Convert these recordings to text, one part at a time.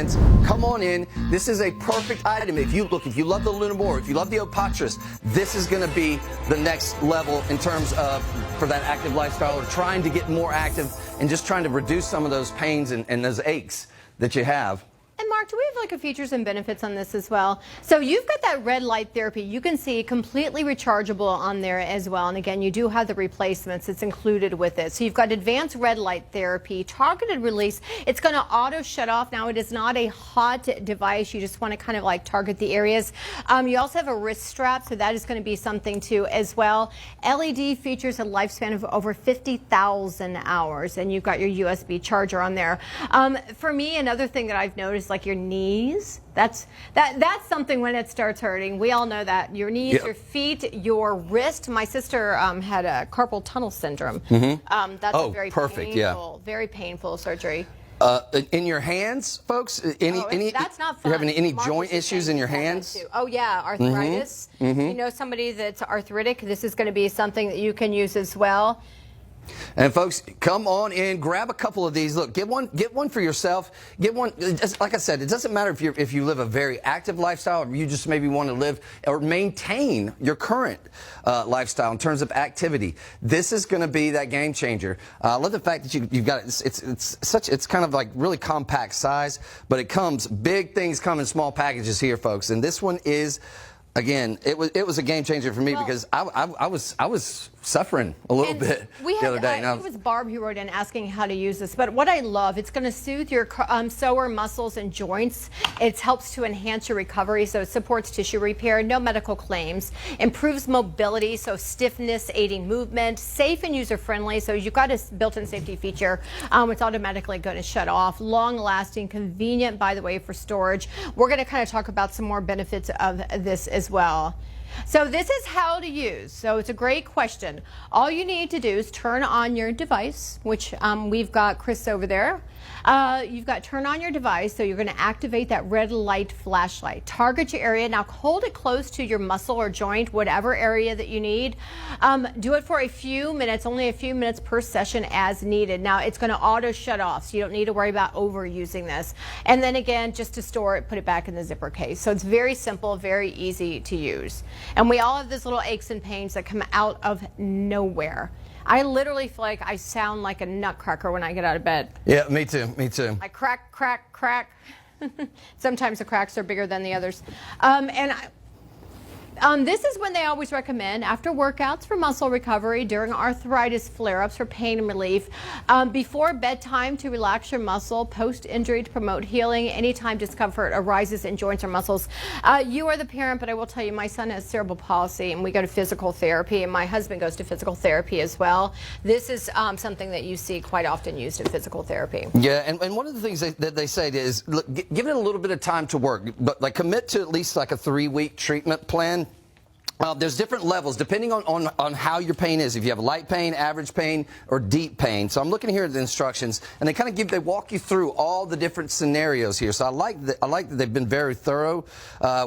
Come on in. This is a perfect item. If you love the Lunamore, if you love the Opatris, this is going to be the next level in terms of for that active lifestyle or trying to get more active and just trying to reduce some of those pains and those aches that you have. And Mark, do we have like a features and benefits on this as well? So you've got that red light therapy. You can see completely rechargeable on there as well. And again, you do have the replacements. It's included with it. So you've got advanced red light therapy, targeted release. It's going to auto shut off. Now it is not a hot device. You just want to kind of like target the areas. You also have a wrist strap, so that is going to be something too as well. LED features a lifespan of over 50,000 hours, and you've got your USB charger on there. For me, another thing that I've noticed, like your knees, that's something when it starts hurting. We all know that. Your knees, yep. Your feet, your wrist. My sister had a carpal tunnel syndrome. That's a very painful, very painful surgery. In your hands, folks? That's not fun. You're having any joint issues in your hands? Oh yeah, arthritis. You know, somebody that's arthritic, this is going to be something that you can use as well. And folks, come on in, grab a couple of these. Look, get one for yourself. Get one. Like I said, it doesn't matter if you live a very active lifestyle or you just maybe want to live or maintain your current lifestyle in terms of activity. This is going to be that game changer. I love the fact that you've got it's kind of like really compact size, but it comes big things come in small packages here, folks. And this one is. Again, it was a game changer for me because I was suffering a little bit the other day. It was Barb who wrote in asking how to use this, but what I love, it's going to soothe your psoas muscles and joints. It helps to enhance your recovery, so it supports tissue repair, no medical claims, improves mobility, so stiffness, aiding movement, safe and user-friendly, so you've got a built-in safety feature. It's automatically going to shut off, long-lasting, convenient, by the way, for storage. We're going to kind of talk about some more benefits of this as well. So this is how to use. So it's a great question. All you need to do is turn on your device, which we've got Chris over there. You've got turn on your device, so you're going to activate that red light flashlight. Target your area. Now hold it close to your muscle or joint, whatever area that you need. Do it for a few minutes, only a few minutes per session as needed. Now it's going to auto shut off, so you don't need to worry about overusing this. And then again, just to store it, put it back in the zipper case. So it's very simple, very easy to use. And we all have these little aches and pains that come out of nowhere. I literally feel like I sound like a nutcracker when I get out of bed. Yeah, me too. Me too. I crack, crack, crack. Sometimes the cracks are bigger than the others. This is when they always recommend after workouts for muscle recovery, during arthritis flare-ups for pain and relief, before bedtime to relax your muscle, post-injury to promote healing, anytime discomfort arises in joints or muscles. You are the parent, but I will tell you, my son has cerebral palsy, and we go to physical therapy, and my husband goes to physical therapy as well. This is something that you see quite often used in physical therapy. Yeah, and one of the things that they say is, look, give it a little bit of time to work, but like commit to at least like a 3-week treatment plan. There's different levels depending on how your pain is. If you have light pain, average pain, or deep pain. So I'm looking here at the instructions, and they walk you through all the different scenarios here. So I like that they've been very thorough.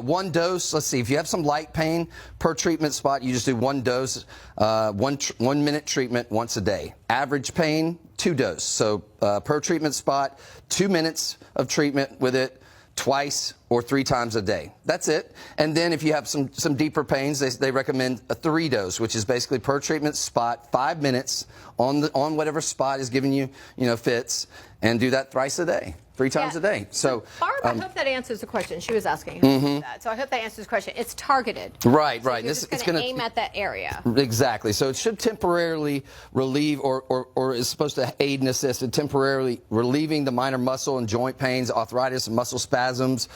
One dose. Let's see. If you have some light pain per treatment spot, you just do one dose, 1 minute treatment once a day. Average pain, 2 doses. So per treatment spot, 2 minutes of treatment with it. Twice or 3 times a day. That's it. And then if you have some deeper pains, they recommend a 3 dose, which is basically per treatment spot, 5 minutes on whatever spot is giving you, fits, and do that thrice a day. 3 times a day. So, Barb, I hope that answers the question. She was asking that. So I hope that answers the question. It's targeted. Right, so right. It's going to aim at that area. Exactly. So it should temporarily relieve or is supposed to aid and assist in temporarily relieving the minor muscle and joint pains, arthritis and muscle spasms,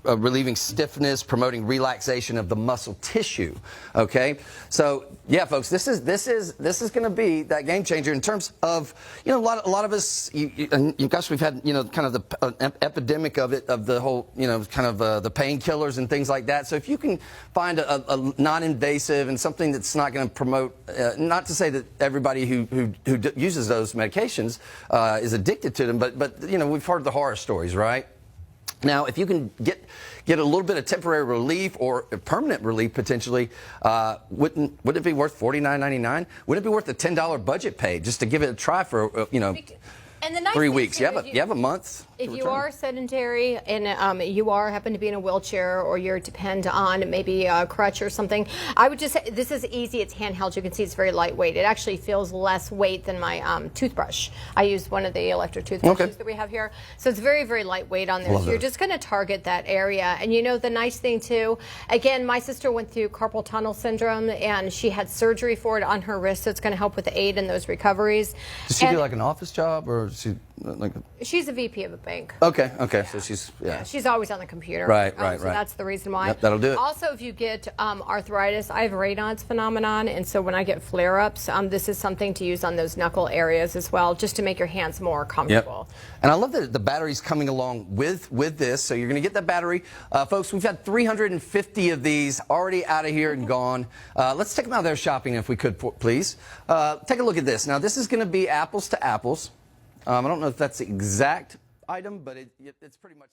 relieving stiffness, promoting relaxation of the muscle tissue. Okay? So, yeah, folks, this is going to be that game changer in terms of, a lot of us, gosh, we've had kind of the epidemic of the whole, kind of the painkillers and things like that. So if you can find a non-invasive and something that's not going to promote, not to say that everybody who uses those medications is addicted to them, but we've heard the horror stories, right? Now, if you can get a little bit of temporary relief or permanent relief potentially, wouldn't it be worth $49.99? Wouldn't it be worth the $10 budget pay just to give it a try for And the nice 3 weeks? You have a month. If you return. are sedentary and you happen to be in a wheelchair or you're depend on maybe a crutch or something, I would just say this is easy. It's handheld. You can see it's very lightweight. It actually feels less weight than my toothbrush. I use one of the electric toothbrushes that we have here. So it's very, very lightweight on there. So you're just going to target that area. And you know, the nice thing too, again, my sister went through carpal tunnel syndrome and she had surgery for it on her wrist. So it's going to help with the aid in those recoveries. Does she do like an office job, or is she like she's a VP of a bank. Okay, so she's She's always on the computer. Right. So that's the reason why. Yep, that'll do it. Also, if you get arthritis, I have Raynaud's phenomenon, and so when I get flare-ups, this is something to use on those knuckle areas as well, just to make your hands more comfortable. Yep. And I love that the battery's coming along with this, so you're going to get that battery. Folks, we've had 350 of these already out of here and gone. Let's take them out there shopping if we could, please. Take a look at this. Now, this is going to be apples to apples. I don't know if that's the exact item, but it's pretty much...